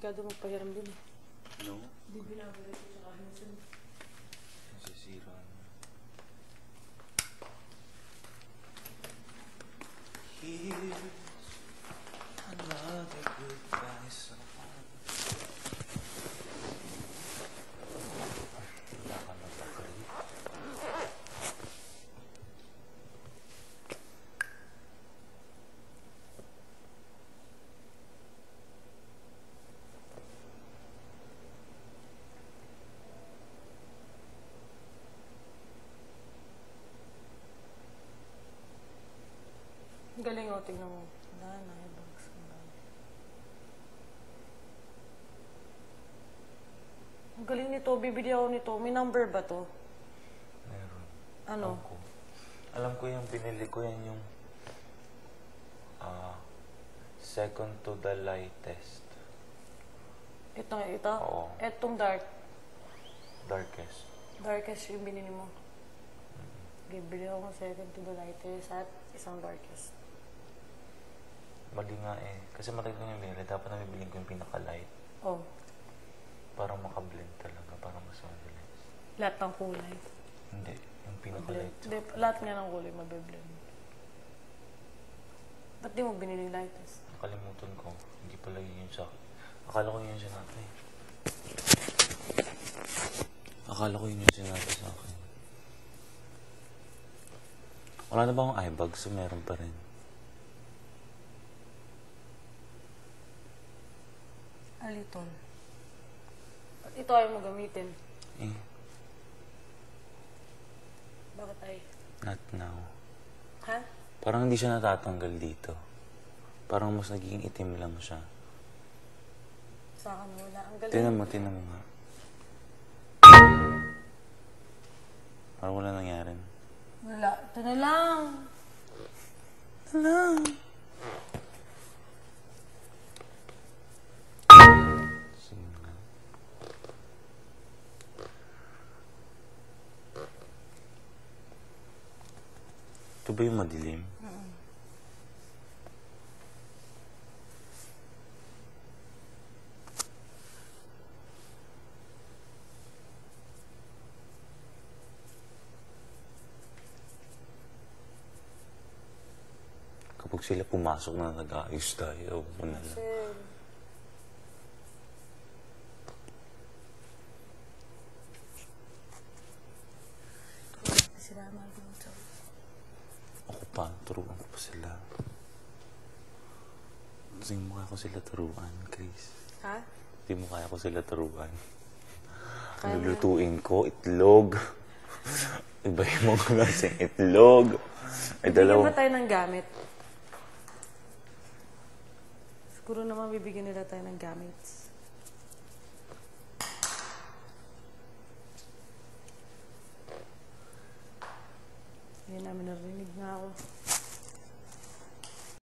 Delikado magpahiram din eh. No? Hindi binabalik ko sa kahit Nasisira na. Here's another goodbye song. Wala ka na bakali. galing o, tignan mo. Eyebags. Ang galing nito, bibili ako nito. May number ba to? Meron. Ano? Alam ko yung pinili ko yan yung second to the lightest. Ito? Oo. Etong dark. Darkest. Darkest yung binili mo. Bibili ako ng second to the lightest at isang darkest. Mali nga eh. Kasi matagal ko yung binili. Dapat na bibiling ko yung pinaka-light. Oh. Para makablend talaga. Para mas mabilis. Lahat ng kulay. Hindi. Yung pinaka-light. Hindi, lahat nga ng kulay mabiblend. Ba't di mo binili yung lightest? Nakalimutan ko. Hindi pala yun sa akin. Akala ko yun sinabi. Akala ko yun yung sinabi sa akin. Wala na ba akong eyebags? So meron pa rin. Aliton. Ito ayaw mo gamitin. Eh, Bakit ay? not now. Ha? Parang hindi siya natatanggal dito. Parang mas nagiging itim lang siya. Sa akin wala. Ang galing. Tinan mo nga. Parang wala nangyari. Wala. Ito na lang. Ito lang. Sige nga. Ito ba yung madilim? Kapag sila pumasok na nag-aayos tayo, muna lang. Kasi... sila mag-luto. Ako pa, turuan ko pa sila. Hindi mo kaya ko sila turuan, Chris. Ha? Hindi mo kaya ko sila turuan. Kaya mo Lulutuin ko, itlog. Ibahin mo ko kasi itlog. Ay, bibigyan ba tayo ng gamit? Siguro naman bibigyan nila tayo ng gamits. Hindi namin narinig nga ako.